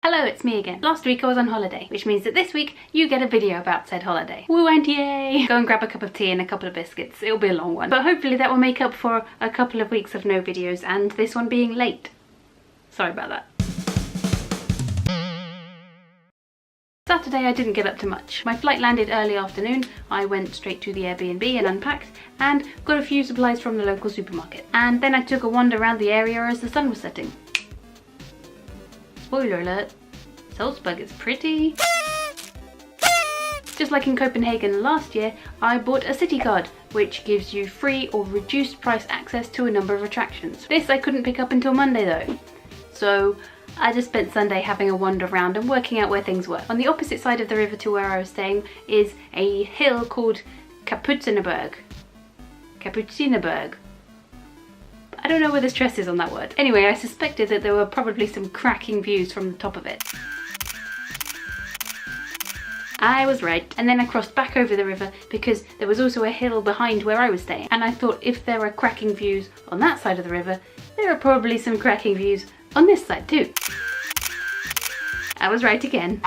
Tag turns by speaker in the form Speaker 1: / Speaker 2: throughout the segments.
Speaker 1: Hello, it's me again. Last week I was on holiday, which means that this week you get a video about said holiday. Woo and yay! Go and grab a cup of tea and a couple of biscuits. It'll be a long one. But hopefully that will make up for a couple of weeks of no videos and this one being late. Sorry about that. Saturday I didn't get up to much. My flight landed early afternoon. I went straight to the Airbnb and unpacked and got a few supplies from the local supermarket. And then I took a wander around the area as the sun was setting. Spoiler alert, Salzburg is pretty. Just like in Copenhagen last year, I bought a city card, which gives you free or reduced price access to a number of attractions. This I couldn't pick up until Monday though. So I just spent Sunday having a wander around and working out where things were. On the opposite side of the river to where I was staying is a hill called Kapuzinerberg. I don't know where the stress is on that word. Anyway, I suspected that there were probably some cracking views from the top of it. I was right. And then I crossed back over the river because there was also a hill behind where I was staying. And I thought if there were cracking views on that side of the river, there are probably some cracking views on this side too. I was right again.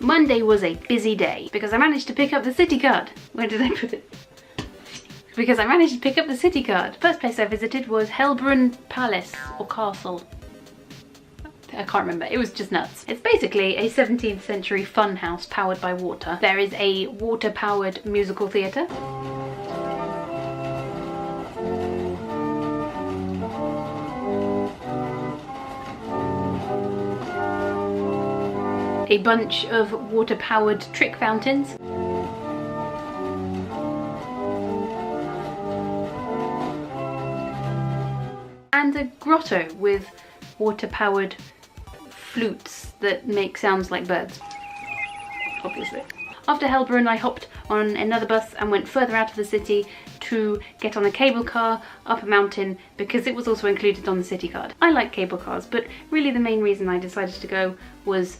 Speaker 1: Monday was a busy day because I managed to pick up the city card. Where did I put it? Because I managed to pick up the city card. First place I visited was Helbrunn Palace or Castle. I can't remember, it was just nuts. It's basically a 17th century fun house powered by water. There is a water powered musical theatre. A bunch of water powered trick fountains. And a grotto with water-powered flutes that make sounds like birds, obviously. After Helbrunn, I hopped on another bus and went further out of the city to get on a cable car up a mountain because it was also included on the city card. I like cable cars, but really the main reason I decided to go was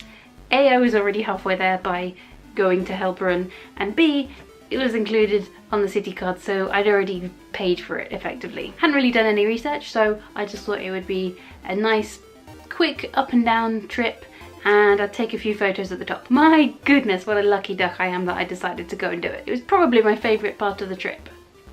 Speaker 1: A, I was already halfway there by going to Helbrunn, and B, it was included on the city card, so I'd already paid for it effectively. Hadn't really done any research, so I just thought it would be a nice, quick up and down trip, and I'd take a few photos at the top. My goodness, what a lucky duck I am that I decided to go and do it. It was probably my favourite part of the trip,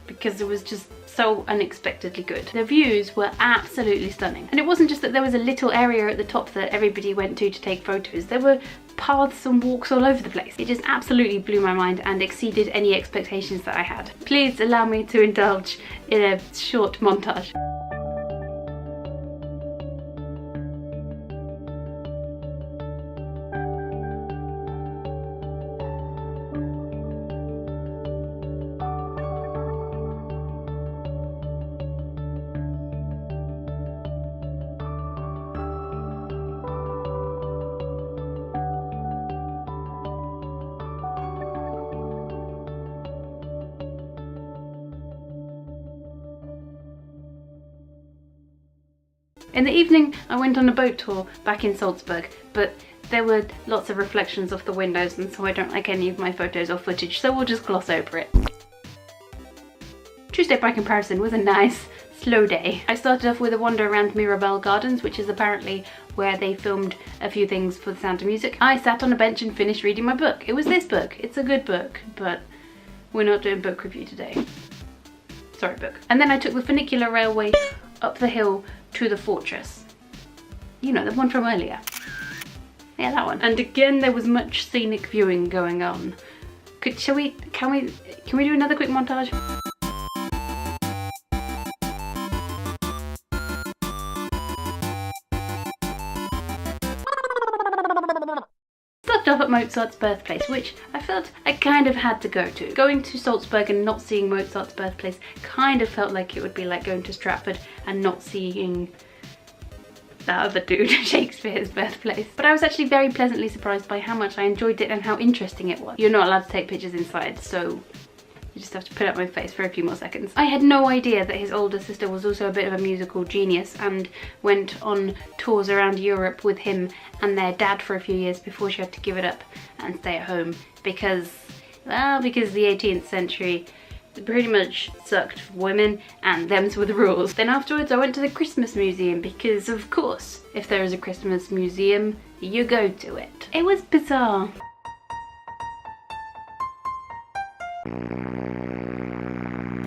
Speaker 1: because it was just so unexpectedly good. The views were absolutely stunning. And it wasn't just that there was a little area at the top that everybody went to take photos. There were paths and walks all over the place. It just absolutely blew my mind and exceeded any expectations that I had. Please allow me to indulge in a short montage. In the evening, I went on a boat tour back in Salzburg, but there were lots of reflections off the windows and so I don't like any of my photos or footage, so we'll just gloss over it. Tuesday by comparison was a nice, slow day. I started off with a wander around Mirabel Gardens, which is apparently where they filmed a few things for The Sound of Music. I sat on a bench and finished reading my book. It was this book. It's a good book, but we're not doing book review today. Sorry, book. And then I took the funicular railway up the hill to the fortress. You know, the one from earlier. Yeah, that one. And again, there was much scenic viewing going on. Can we do another quick montage? Stopped off at Mozart's birthplace, which I felt I kind of had to go to. Going to Salzburg and not seeing Mozart's birthplace kind of felt like it would be like going to Stratford and not seeing that other dude, Shakespeare's birthplace. But I was actually very pleasantly surprised by how much I enjoyed it and how interesting it was. You're not allowed to take pictures inside, so you just have to put up my face for a few more seconds. I had no idea that his older sister was also a bit of a musical genius and went on tours around Europe with him and their dad for a few years before she had to give it up and stay at home because, well, because the 18th century pretty much sucked for women, and them's were the rules. Then afterwards I went to the Christmas museum because of course if there is a Christmas museum you go to it. It was bizarre.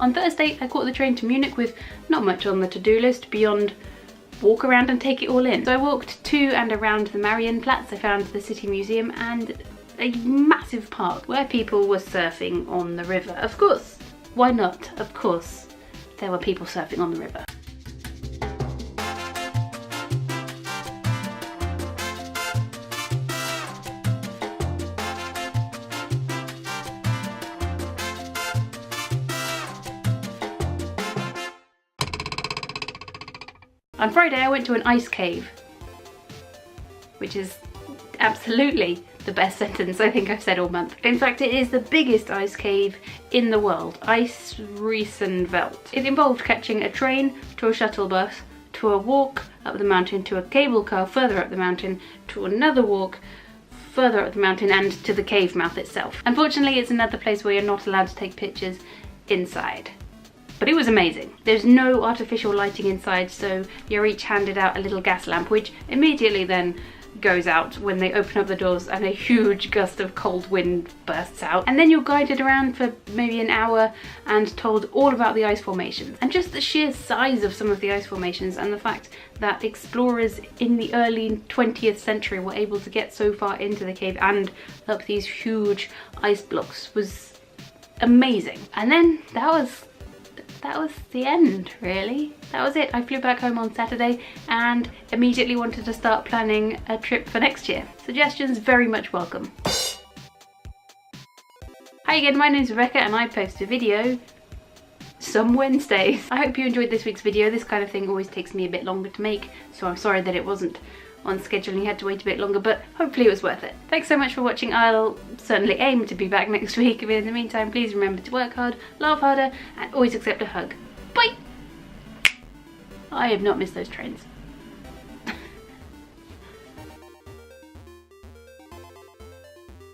Speaker 1: On Thursday I caught the train to Munich with not much on the to-do list beyond walk around and take it all in. So I walked to and around the Marienplatz. I found the City Museum and a massive park where people were surfing on the river. Of course, why not? Of course, there were people surfing on the river. On Friday I went to an ice cave, which is absolutely the best sentence I think I've said all month. In fact, it is the biggest ice cave in the world, Ice Riesenwelt. It involved catching a train to a shuttle bus, to a walk up the mountain, to a cable car further up the mountain, to another walk further up the mountain, and to the cave mouth itself. Unfortunately, it's another place where you're not allowed to take pictures inside. But it was amazing. There's no artificial lighting inside, so you're each handed out a little gas lamp, which immediately then goes out when they open up the doors and a huge gust of cold wind bursts out. And then you're guided around for maybe an hour and told all about the ice formations. And just the sheer size of some of the ice formations and the fact that explorers in the early 20th century were able to get so far into the cave and up these huge ice blocks was amazing. And then that was the end, really. That was it. I flew back home on Saturday and immediately wanted to start planning a trip for next year. Suggestions very much welcome. Hi again, my name's Rebecca and I post a video some Wednesdays. I hope you enjoyed this week's video. This kind of thing always takes me a bit longer to make, so I'm sorry that it wasn't on schedule and you had to wait a bit longer, but hopefully it was worth it. Thanks so much for watching. I'll certainly aim to be back next week, but in the meantime, please remember to work hard, laugh harder, and always accept a hug. Bye! I have not missed those trains.